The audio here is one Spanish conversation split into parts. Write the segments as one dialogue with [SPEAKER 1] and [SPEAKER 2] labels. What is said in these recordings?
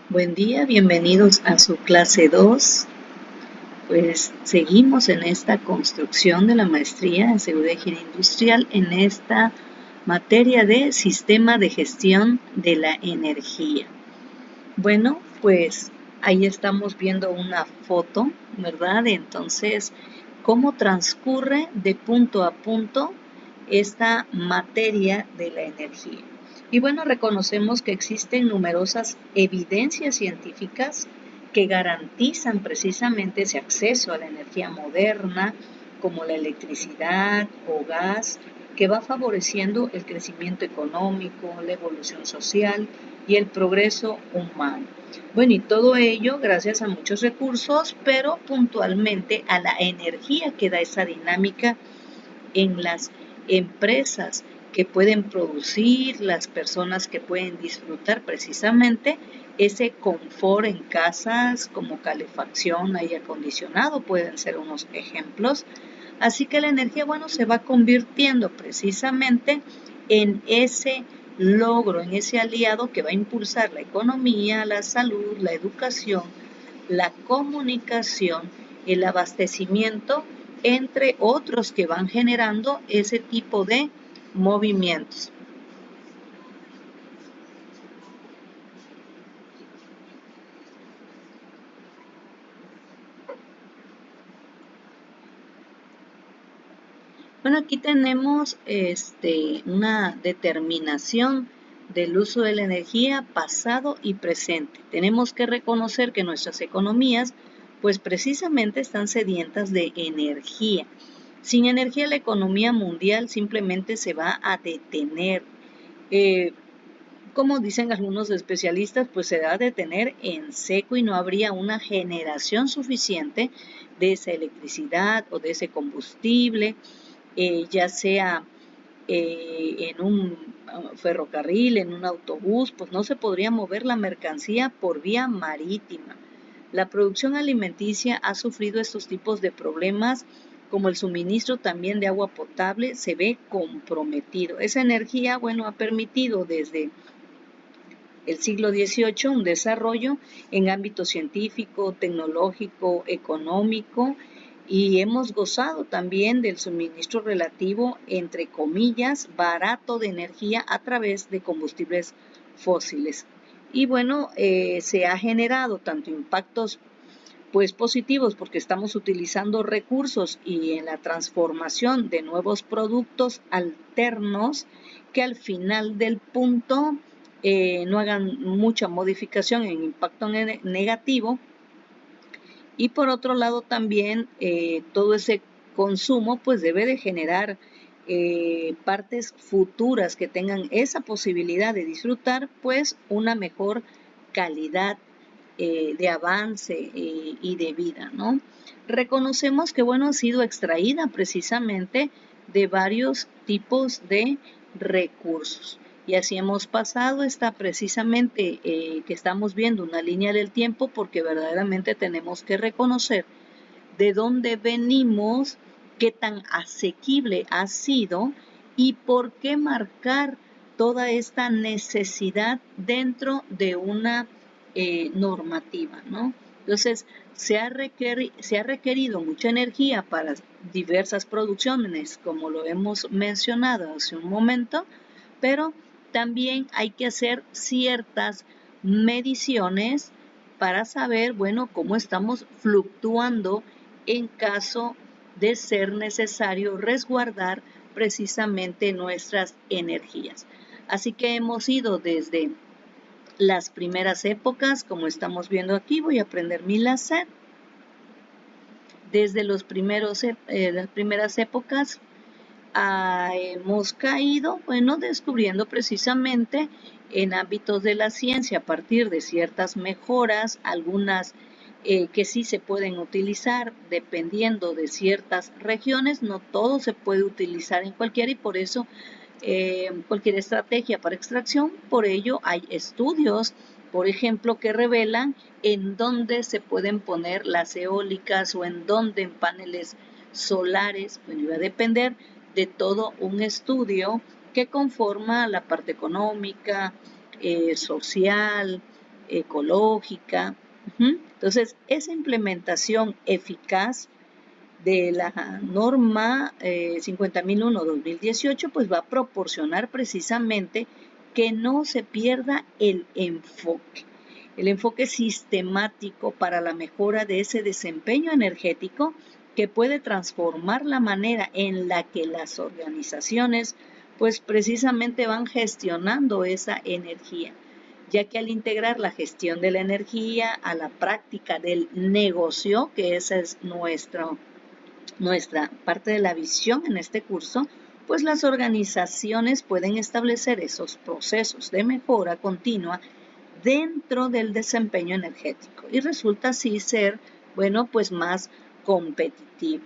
[SPEAKER 1] Buen día, bienvenidos a su clase 2. Pues seguimos en esta construcción de la maestría en seguridad y higiene industrial en esta materia de sistema de gestión de la energía. Bueno, pues ahí estamos viendo una foto, ¿verdad? Entonces, cómo transcurre de punto a punto esta materia de la energía. Y bueno, reconocemos que existen numerosas evidencias científicas que garantizan precisamente ese acceso a la energía moderna, como la electricidad o gas, que va favoreciendo el crecimiento económico, la evolución social y el progreso humano. Bueno, y todo ello gracias a muchos recursos, pero puntualmente a la energía que da esa dinámica en las empresas que pueden producir, las personas que pueden disfrutar precisamente ese confort en casas como calefacción, aire acondicionado, pueden ser unos ejemplos. Así que la energía, bueno, se va convirtiendo precisamente en ese logro, en ese aliado que va a impulsar la economía, la salud, la educación, la comunicación, el abastecimiento, entre otros que van generando ese tipo de movimientos. Bueno, aquí tenemos una determinación del uso de la energía pasado y presente. Tenemos que reconocer que nuestras economías, pues precisamente están sedientas de energía. Sin energía la economía mundial simplemente se va a detener. Eh, como dicen algunos especialistas, pues se va a detener en seco y no habría una generación suficiente de esa electricidad o de ese combustible, ya sea en un ferrocarril, en un autobús, pues no se podría mover la mercancía por vía marítima. La producción alimenticia ha sufrido estos tipos de problemas, como el suministro también de agua potable se ve comprometido. Esa energía, bueno, ha permitido desde el siglo XVIII un desarrollo en ámbito científico, tecnológico, económico, y hemos gozado también del suministro relativo, entre comillas, barato de energía a través de combustibles fósiles. Y bueno, se ha generado tanto impactos pues positivos porque estamos utilizando recursos y en la transformación de nuevos productos alternos que al final del punto no hagan mucha modificación en impacto negativo. Y por otro lado también todo ese consumo pues debe de generar partes futuras que tengan esa posibilidad de disfrutar pues una mejor calidad de avance y de vida, ¿no? Reconocemos que, bueno, ha sido extraída precisamente de varios tipos de recursos. Y así hemos pasado, está precisamente que estamos viendo una línea del tiempo porque verdaderamente tenemos que reconocer de dónde venimos, qué tan asequible ha sido y por qué marcar toda esta necesidad dentro de una normativa, ¿no? Entonces, se ha requerido mucha energía para diversas producciones, como lo hemos mencionado hace un momento, pero también hay que hacer ciertas mediciones para saber, bueno, cómo estamos fluctuando en caso de ser necesario resguardar precisamente nuestras energías. Así que hemos ido desde las primeras épocas, como estamos viendo aquí, voy a prender mi láser, desde las primeras épocas hemos caído, bueno, descubriendo precisamente en ámbitos de la ciencia a partir de ciertas mejoras, algunas que sí se pueden utilizar dependiendo de ciertas regiones, no todo se puede utilizar en cualquiera y por eso cualquier estrategia para extracción, por ello hay estudios, por ejemplo, que revelan en dónde se pueden poner las eólicas o en dónde en paneles solares, pues va a depender de todo un estudio que conforma la parte económica, social, ecológica. Entonces, esa implementación eficaz de la norma 50.001-2018 pues va a proporcionar precisamente que no se pierda el enfoque sistemático para la mejora de ese desempeño energético que puede transformar la manera en la que las organizaciones pues precisamente van gestionando esa energía, ya que al integrar la gestión de la energía a la práctica del negocio, que esa es nuestra parte de la visión en este curso, pues las organizaciones pueden establecer esos procesos de mejora continua dentro del desempeño energético y resulta así ser, bueno, pues más competitivo.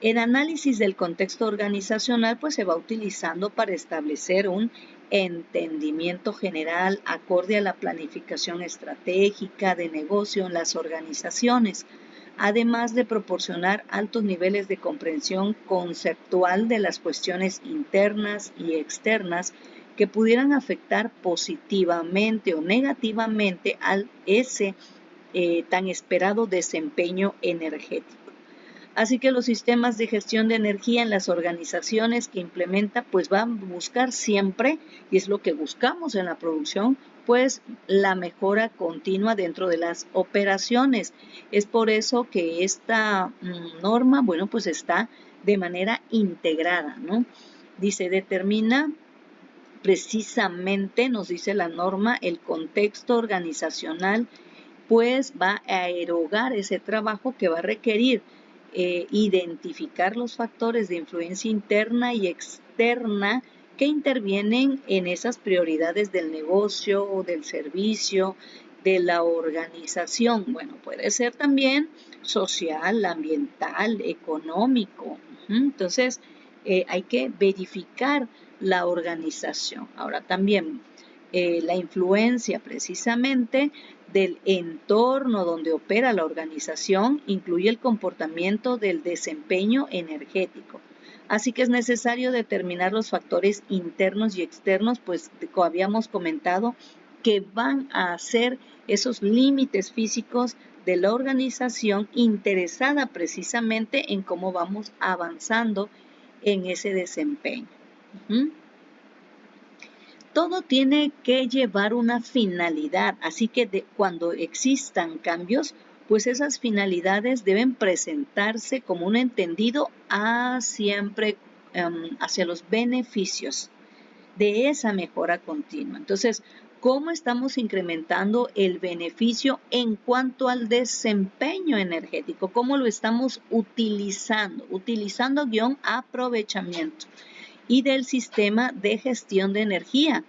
[SPEAKER 1] El análisis del contexto organizacional pues se va utilizando para establecer un entendimiento general acorde a la planificación estratégica de negocio en las organizaciones, además de proporcionar altos niveles de comprensión conceptual de las cuestiones internas y externas que pudieran afectar positivamente o negativamente a ese tan esperado desempeño energético. Así que los sistemas de gestión de energía en las organizaciones que implementa pues van a buscar siempre, y es lo que buscamos en la producción, pues la mejora continua dentro de las operaciones. Es por eso que esta norma, bueno, pues está de manera integrada, ¿no? Dice, determina precisamente, nos dice la norma, el contexto organizacional, pues va a erogar ese trabajo que va a requerir identificar los factores de influencia interna y externa que intervienen en esas prioridades del negocio o del servicio, de la organización. Bueno, puede ser también social, ambiental, económico. Entonces, hay que verificar la organización. Ahora también la influencia precisamente del entorno donde opera la organización incluye el comportamiento del desempeño energético. Así que es necesario determinar los factores internos y externos, pues como habíamos comentado, que van a ser esos límites físicos de la organización interesada precisamente en cómo vamos avanzando en ese desempeño. Todo tiene que llevar una finalidad, así que cuando existan cambios, pues esas finalidades deben presentarse como un entendido siempre hacia los beneficios de esa mejora continua. Entonces, ¿cómo estamos incrementando el beneficio en cuanto al desempeño energético? ¿Cómo lo estamos utilizando? Utilizando aprovechamiento y del sistema de gestión de energía.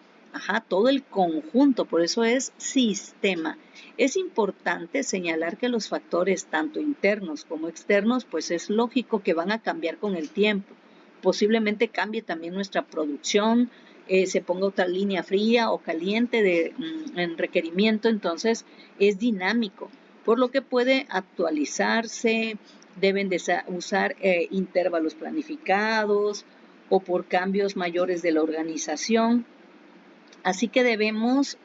[SPEAKER 1] Todo el conjunto, por eso es sistema. Es importante señalar que los factores tanto internos como externos, pues es lógico que van a cambiar con el tiempo. Posiblemente cambie también nuestra producción, se ponga otra línea fría o caliente en requerimiento, entonces es dinámico, por lo que puede actualizarse, deben de usar intervalos planificados, o por cambios mayores de la organización. Así que debemos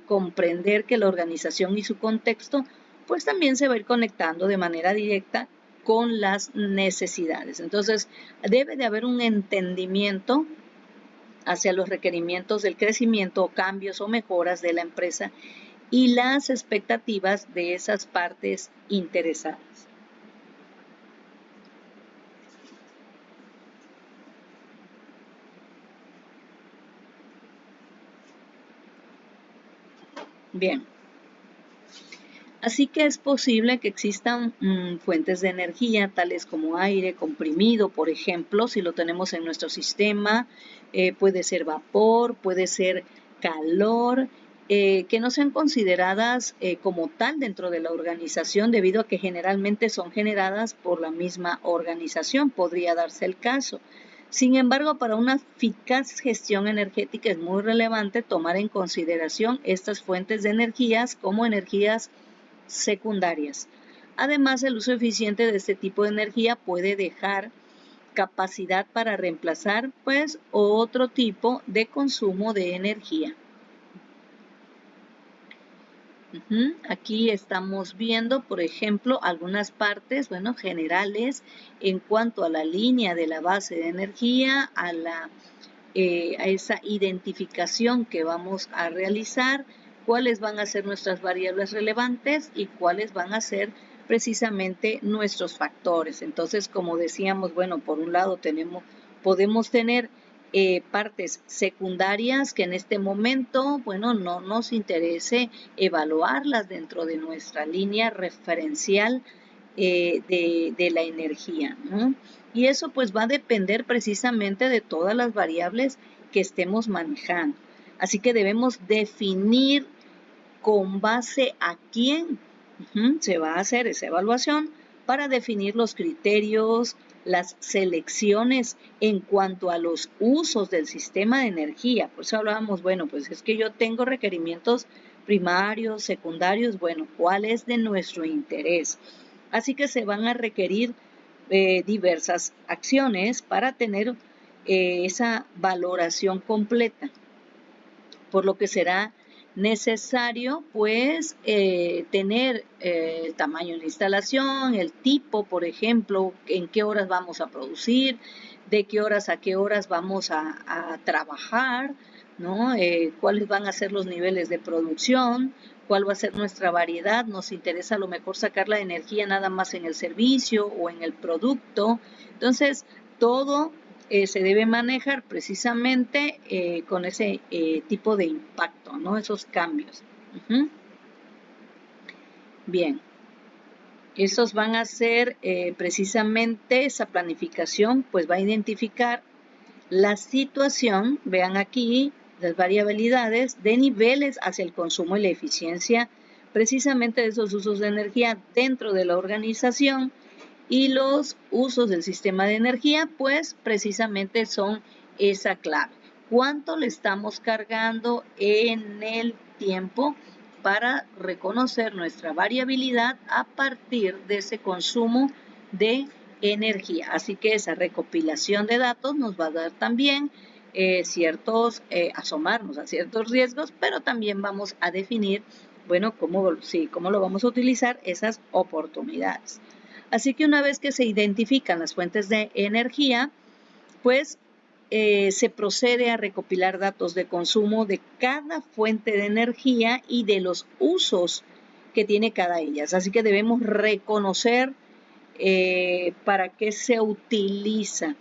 [SPEAKER 1] comprender que la organización y su contexto pues también se va a ir conectando de manera directa con las necesidades. Entonces, debe de haber un entendimiento hacia los requerimientos del crecimiento o cambios o mejoras de la empresa y las expectativas de esas partes interesadas. Bien, así que es posible que existan fuentes de energía tales como aire comprimido, por ejemplo, si lo tenemos en nuestro sistema, puede ser vapor, puede ser calor, que no sean consideradas como tal dentro de la organización debido a que generalmente son generadas por la misma organización, podría darse el caso. Sin embargo, para una eficaz gestión energética es muy relevante tomar en consideración estas fuentes de energías como energías secundarias. Además, el uso eficiente de este tipo de energía puede dejar capacidad para reemplazar pues otro tipo de consumo de energía. Aquí estamos viendo, por ejemplo, algunas partes, bueno, generales en cuanto a la línea de la base de energía, a esa identificación que vamos a realizar, cuáles van a ser nuestras variables relevantes y cuáles van a ser precisamente nuestros factores. Entonces, como decíamos, bueno, por un lado podemos tener partes secundarias que en este momento, bueno, no nos interese evaluarlas dentro de nuestra línea referencial de la energía, ¿no? Y eso pues va a depender precisamente de todas las variables que estemos manejando. Así que debemos definir con base a quién se va a hacer esa evaluación para definir los criterios, las selecciones en cuanto a los usos del sistema de energía. Por eso hablábamos, bueno, pues es que yo tengo requerimientos primarios, secundarios, bueno, ¿cuál es de nuestro interés? Así que se van a requerir diversas acciones para tener esa valoración completa, por lo que será necesario pues tener el tamaño de la instalación, el tipo, por ejemplo, en qué horas vamos a producir, de qué horas a qué horas vamos a trabajar, ¿no? Cuáles van a ser los niveles de producción, cuál va a ser nuestra variedad. Nos interesa a lo mejor sacar la energía nada más en el servicio o en el producto. Entonces, todo se debe manejar precisamente con ese tipo de impacto, ¿no? Esos cambios. Bien, esos van a ser precisamente esa planificación, pues va a identificar la situación, vean aquí las variabilidades de niveles hacia el consumo y la eficiencia precisamente de esos usos de energía dentro de la organización, y los usos del sistema de energía pues precisamente son esa clave. ¿Cuánto le estamos cargando en el tiempo para reconocer nuestra variabilidad a partir de ese consumo de energía? Así que esa recopilación de datos nos va a dar también asomarnos a ciertos riesgos, pero también vamos a definir, bueno, cómo lo vamos a utilizar esas oportunidades. Así que una vez que se identifican las fuentes de energía, pues se procede a recopilar datos de consumo de cada fuente de energía y de los usos que tiene cada ellas. Así que debemos reconocer para qué se utiliza.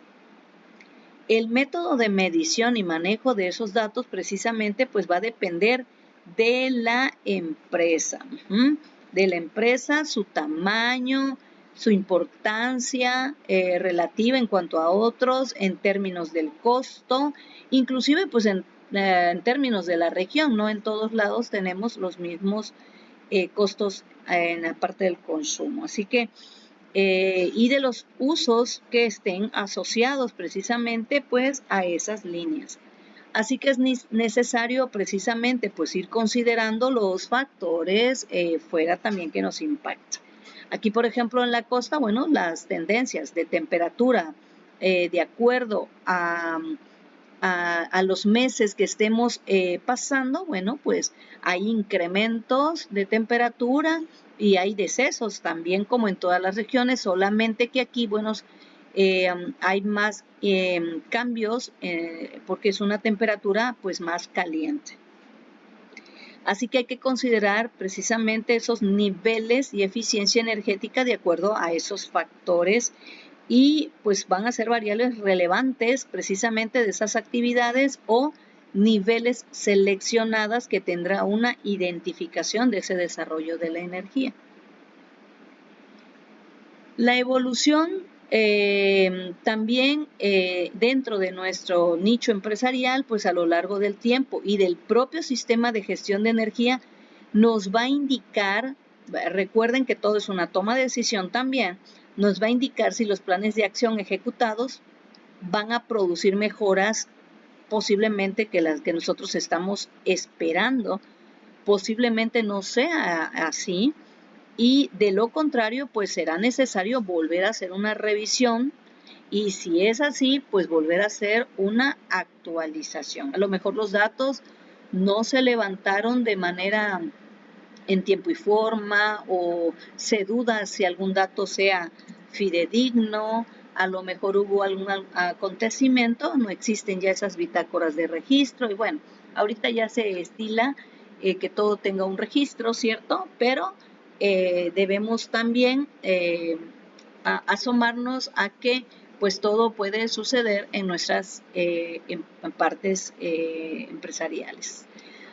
[SPEAKER 1] El método de medición y manejo de esos datos precisamente pues va a depender de la empresa, su tamaño, su importancia relativa en cuanto a otros, en términos del costo, inclusive pues en términos de la región, no en todos lados tenemos los mismos costos en la parte del consumo. Así que y de los usos que estén asociados precisamente pues a esas líneas. Así que es necesario precisamente pues ir considerando los factores fuera también que nos impactan. Aquí, por ejemplo, en la costa, bueno, las tendencias de temperatura de acuerdo a los meses que estemos pasando, bueno, pues hay incrementos de temperatura y hay decesos también como en todas las regiones, solamente que aquí, bueno, hay más cambios porque es una temperatura pues más caliente. Así que hay que considerar precisamente esos niveles y eficiencia energética de acuerdo a esos factores y pues van a ser variables relevantes precisamente de esas actividades o niveles seleccionadas que tendrá una identificación de ese desarrollo de la energía. La evolución también dentro de nuestro nicho empresarial, pues a lo largo del tiempo y del propio sistema de gestión de energía nos va a indicar, recuerden que todo es una toma de decisión también, nos va a indicar si los planes de acción ejecutados van a producir mejoras posiblemente que las que nosotros estamos esperando, posiblemente no sea así, y de lo contrario pues será necesario volver a hacer una revisión y si es así pues volver a hacer una actualización. A lo mejor los datos no se levantaron de manera en tiempo y forma, o se duda si algún dato sea fidedigno, a lo mejor hubo algún acontecimiento, no existen ya esas bitácoras de registro, y bueno, ahorita ya se estila que todo tenga un registro, ¿cierto? Pero debemos también asomarnos a que pues todo puede suceder en nuestras en partes empresariales.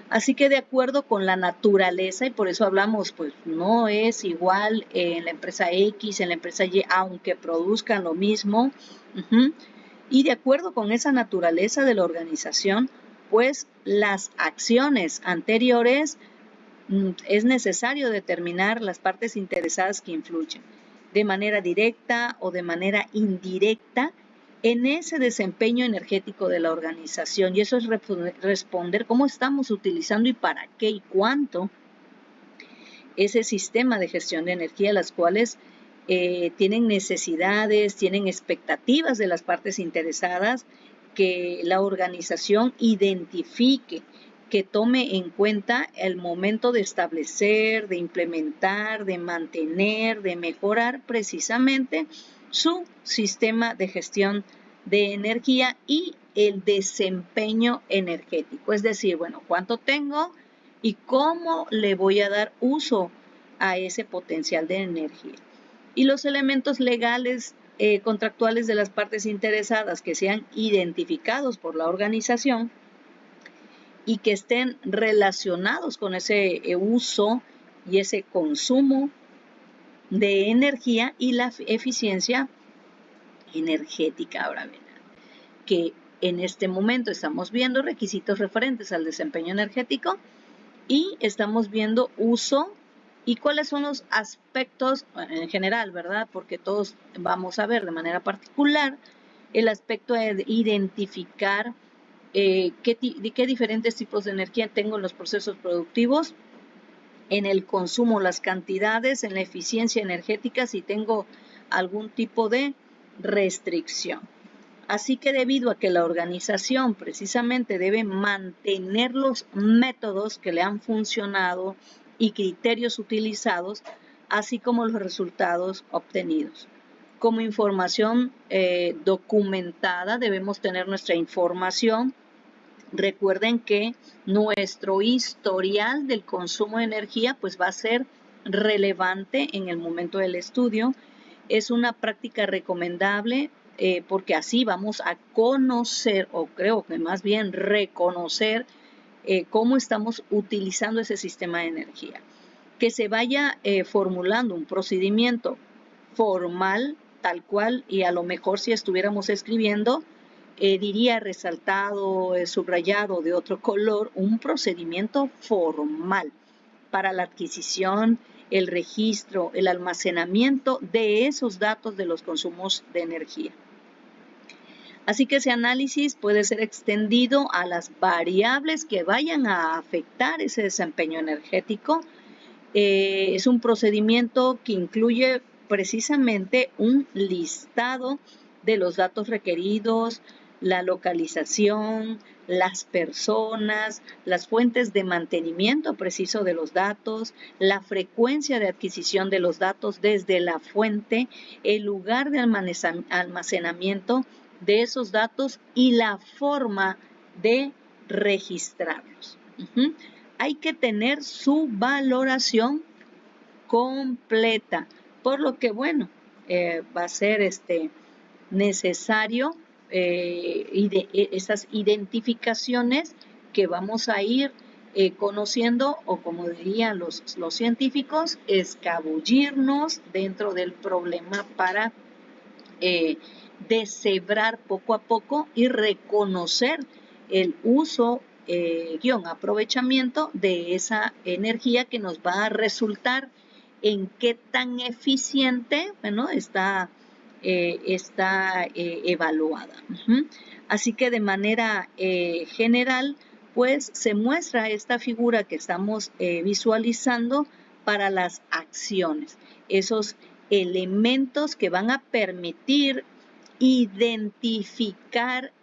[SPEAKER 1] Así que de acuerdo con la naturaleza, y por eso hablamos, pues no es igual en la empresa X, en la empresa Y, aunque produzcan lo mismo, y de acuerdo con esa naturaleza de la organización, pues las acciones anteriores es necesario determinar las partes interesadas que influyen de manera directa o de manera indirecta en ese desempeño energético de la organización. Y eso es responder cómo estamos utilizando y para qué y cuánto ese sistema de gestión de energía, las cuales tienen necesidades, tienen expectativas de las partes interesadas, que la organización identifique, que tome en cuenta el momento de establecer, de implementar, de mantener, de mejorar precisamente su sistema de gestión de energía y el desempeño energético. Es decir, bueno, ¿cuánto tengo y cómo le voy a dar uso a ese potencial de energía? Y los elementos legales contractuales de las partes interesadas que sean identificados por la organización y que estén relacionados con ese uso y ese consumo de energía y la eficiencia energética. Ahora bien, que en este momento estamos viendo requisitos referentes al desempeño energético y estamos viendo uso y cuáles son los aspectos en general, ¿verdad? Porque todos vamos a ver de manera particular el aspecto de identificar qué diferentes tipos de energía tengo en los procesos productivos, en el consumo, las cantidades, en la eficiencia energética, si tengo algún tipo de restricción. Así que debido a que la organización precisamente debe mantener los métodos que le han funcionado y criterios utilizados, así como los resultados obtenidos. Como información documentada, debemos tener nuestra información. Recuerden que nuestro historial del consumo de energía pues va a ser relevante en el momento del estudio. Es una práctica recomendable porque así vamos a conocer, o creo que más bien reconocer cómo estamos utilizando ese sistema de energía. Que se vaya formulando un procedimiento formal, tal cual, y a lo mejor si estuviéramos escribiendo, diría resaltado, subrayado de otro color, un procedimiento formal para la adquisición, el registro, el almacenamiento de esos datos de los consumos de energía. Así que ese análisis puede ser extendido a las variables que vayan a afectar ese desempeño energético. Es un procedimiento que incluye precisamente un listado de los datos requeridos, la localización, las personas, las fuentes de mantenimiento preciso de los datos, la frecuencia de adquisición de los datos desde la fuente, el lugar de almacenamiento de esos datos y la forma de registrarlos. Hay que tener su valoración completa, por lo que, bueno, va a ser necesario esas identificaciones que vamos a ir conociendo, o como dirían los científicos, escabullirnos dentro del problema para deshebrar poco a poco y reconocer el uso aprovechamiento de esa energía que nos va a resultar en qué tan eficiente, bueno, está evaluada. Así que de manera general, pues se muestra esta figura que estamos visualizando para las acciones, esos elementos que van a permitir identificar,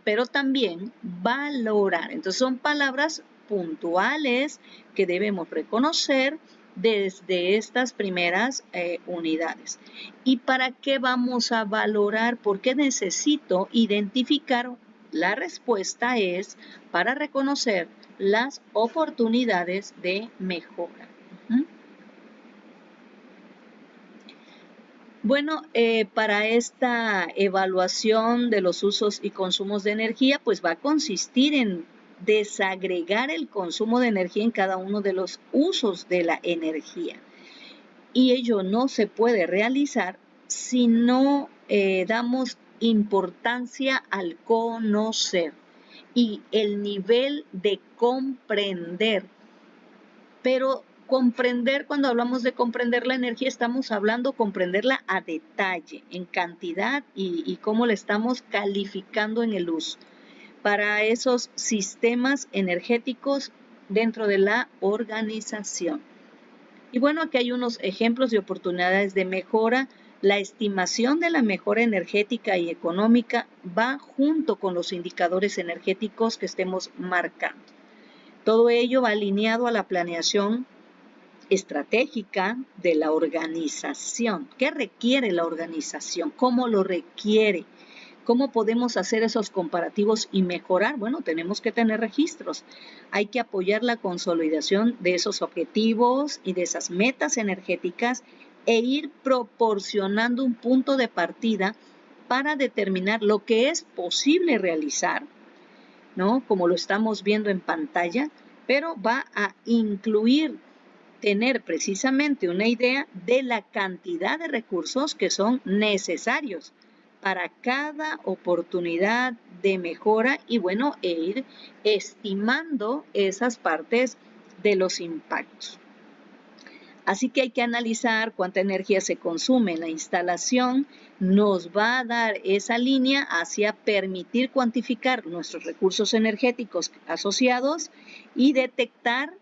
[SPEAKER 1] pero también valorar. Entonces son palabras puntuales que debemos reconocer desde estas primeras unidades. ¿Y para qué vamos a valorar? ¿Por qué necesito identificar? La respuesta es para reconocer las oportunidades de mejora. Bueno, para esta evaluación de los usos y consumos de energía, pues va a consistir en desagregar el consumo de energía en cada uno de los usos de la energía. Y ello no se puede realizar si no damos importancia al conocer y el nivel de comprender. Pero comprender, cuando hablamos de comprender la energía, estamos hablando comprenderla a detalle, en cantidad y cómo la estamos calificando en el uso para esos sistemas energéticos dentro de la organización. Y bueno, aquí hay unos ejemplos de oportunidades de mejora. La estimación de la mejora energética y económica va junto con los indicadores energéticos que estemos marcando. Todo ello va alineado a la planeación estratégica de la organización. ¿Qué requiere la organización? ¿Cómo lo requiere? ¿Cómo podemos hacer esos comparativos y mejorar? Bueno, tenemos que tener registros. Hay que apoyar la consolidación de esos objetivos y de esas metas energéticas e ir proporcionando un punto de partida para determinar lo que es posible realizar, ¿no? Como lo estamos viendo en pantalla, pero va a incluir tener precisamente una idea de la cantidad de recursos que son necesarios para cada oportunidad de mejora y bueno, e ir estimando esas partes de los impactos. Así que hay que analizar cuánta energía se consume en la instalación, nos va a dar esa línea hacia permitir cuantificar nuestros recursos energéticos asociados y detectar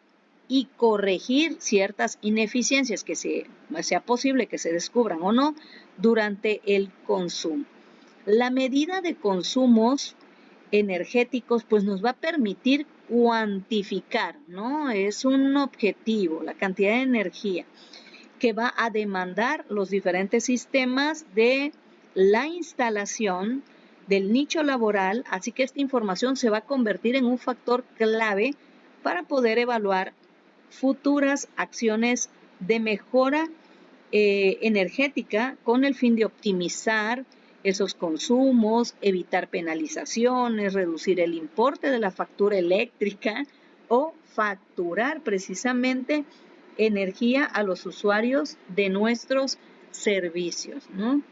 [SPEAKER 1] y corregir ciertas ineficiencias que sea posible que se descubran o no durante el consumo. La medida de consumos energéticos pues nos va a permitir cuantificar, ¿no? Es un objetivo, la cantidad de energía que va a demandar los diferentes sistemas de la instalación del nicho laboral, así que esta información se va a convertir en un factor clave para poder evaluar futuras acciones de mejora energética con el fin de optimizar esos consumos, evitar penalizaciones, reducir el importe de la factura eléctrica o facturar precisamente energía a los usuarios de nuestros servicios, ¿no?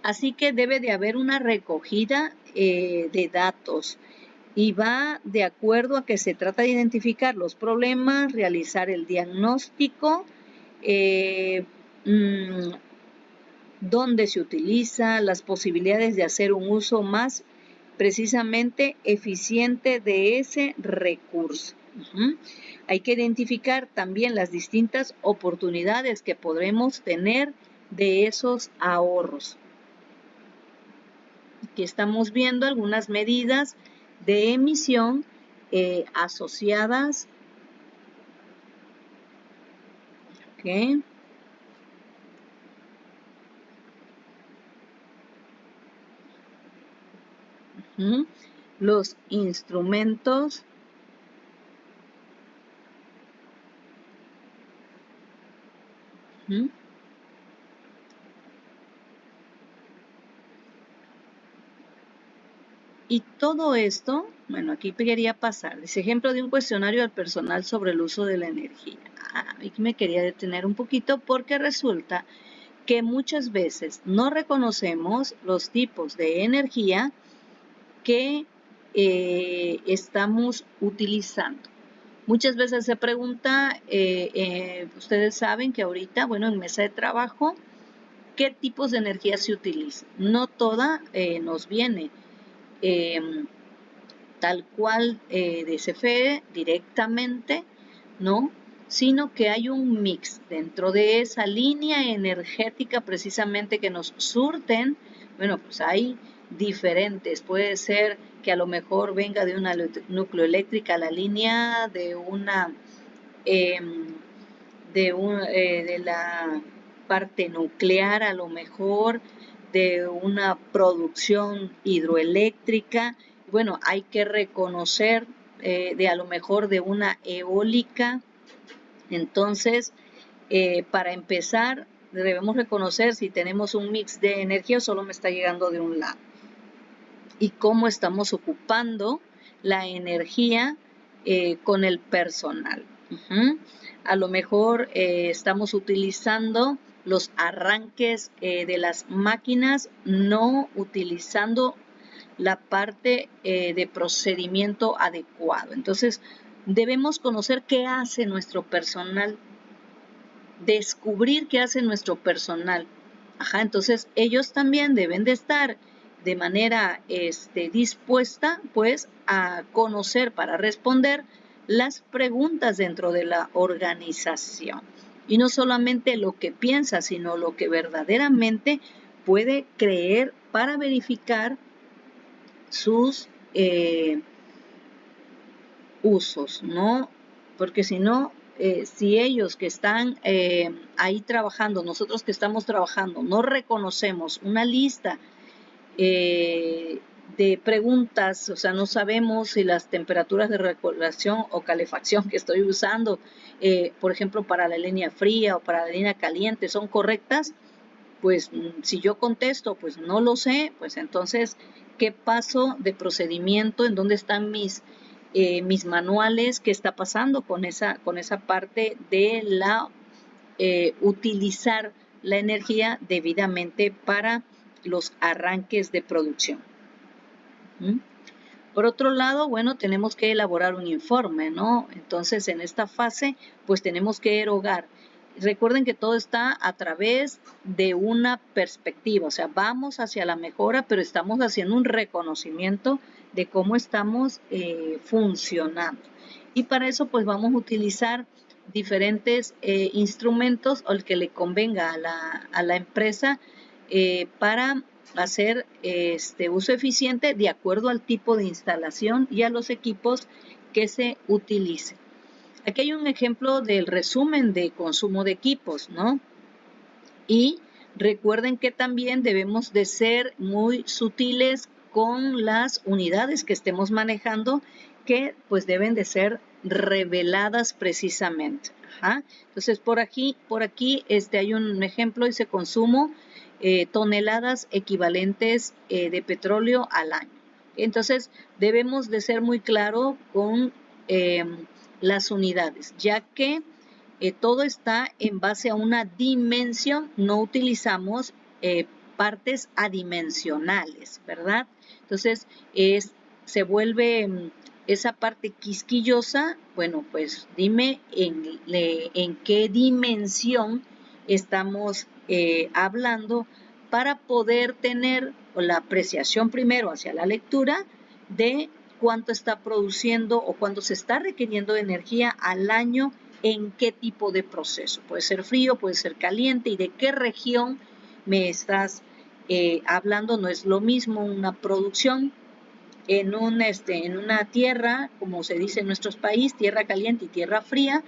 [SPEAKER 1] Así que debe de haber una recogida de datos y va de acuerdo a que se trata de identificar los problemas, realizar el diagnóstico, dónde se utiliza, las posibilidades de hacer un uso más precisamente eficiente de ese recurso. Hay que identificar también las distintas oportunidades que podremos tener de esos ahorros. Aquí estamos viendo algunas medidas de emisión asociadas. Okay. Los instrumentos y todo esto, bueno, aquí quería pasar, dice ejemplo de un cuestionario al personal sobre el uso de la energía. Aquí me quería detener un poquito porque resulta que muchas veces no reconocemos los tipos de energía que estamos utilizando. Muchas veces se pregunta, ustedes saben que ahorita, bueno, en mesa de trabajo, ¿qué tipos de energía se utilizan? No toda nos viene tal cual de CFE directamente, ¿no? Sino que hay un mix dentro de esa línea energética precisamente que nos surten. Bueno, pues hay diferentes, puede ser que a lo mejor venga de una nucleoeléctrica la línea, de una de la parte nuclear, a lo mejor de una producción hidroeléctrica. Bueno, hay que reconocer de a lo mejor de una eólica. Entonces, para empezar, debemos reconocer si tenemos un mix de energía o solo me está llegando de un lado. Y cómo estamos ocupando la energía con el personal. A lo mejor estamos utilizando los arranques de las máquinas, no utilizando la parte de procedimiento adecuado. Entonces, debemos conocer qué hace nuestro personal, descubrir qué hace nuestro personal. Entonces, ellos también deben de estar de manera dispuesta, pues, a conocer para responder las preguntas dentro de la organización. Y no solamente lo que piensa, sino lo que verdaderamente puede creer para verificar sus usos, ¿no? Porque si no, si ellos que están ahí trabajando, nosotros que estamos trabajando, no reconocemos una lista de preguntas, o sea, no sabemos si las temperaturas de regulación o calefacción que estoy usando, por ejemplo, para la línea fría o para la línea caliente, son correctas, pues si yo contesto, pues no lo sé, pues entonces, ¿qué paso de procedimiento? ¿En dónde están mis manuales? ¿Qué está pasando con esa parte de la utilizar la energía debidamente para los arranques de producción? Por otro lado, bueno, tenemos que elaborar un informe, ¿no? Entonces, en esta fase, pues tenemos que erogar. Recuerden que todo está a través de una perspectiva, o sea, vamos hacia la mejora, pero estamos haciendo un reconocimiento de cómo estamos funcionando. Y para eso, pues vamos a utilizar diferentes instrumentos o el que le convenga a la empresa para hacer uso eficiente de acuerdo al tipo de instalación y a los equipos que se utilicen. Aquí hay un ejemplo del resumen de consumo de equipos, ¿no? Y recuerden que también debemos de ser muy sutiles con las unidades que estemos manejando, que pues deben de ser reveladas precisamente. Entonces, por aquí hay un ejemplo, dice consumo toneladas equivalentes de petróleo al año. Entonces, debemos de ser muy claros con las unidades, ya que todo está en base a una dimensión, no utilizamos partes adimensionales, ¿verdad? Entonces, se vuelve esa parte quisquillosa. Bueno, pues dime en qué dimensión estamos hablando para poder tener la apreciación primero hacia la lectura de cuánto está produciendo o cuánto se está requiriendo de energía al año, en qué tipo de proceso. Puede ser frío, puede ser caliente, y de qué región me estás hablando. No es lo mismo una producción en una tierra, como se dice en nuestros países, tierra caliente y tierra fría,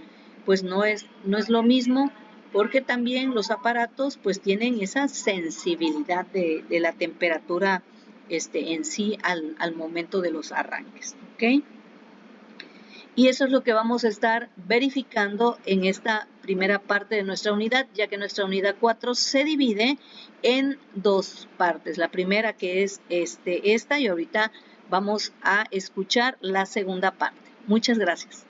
[SPEAKER 1] pues no es lo mismo, porque también los aparatos pues tienen esa sensibilidad de la temperatura en sí al momento de los arranques, ¿ok? Y eso es lo que vamos a estar verificando en esta primera parte de nuestra unidad, ya que nuestra unidad 4 se divide en dos partes. La primera, que es esta, y ahorita vamos a escuchar la segunda parte. Muchas gracias.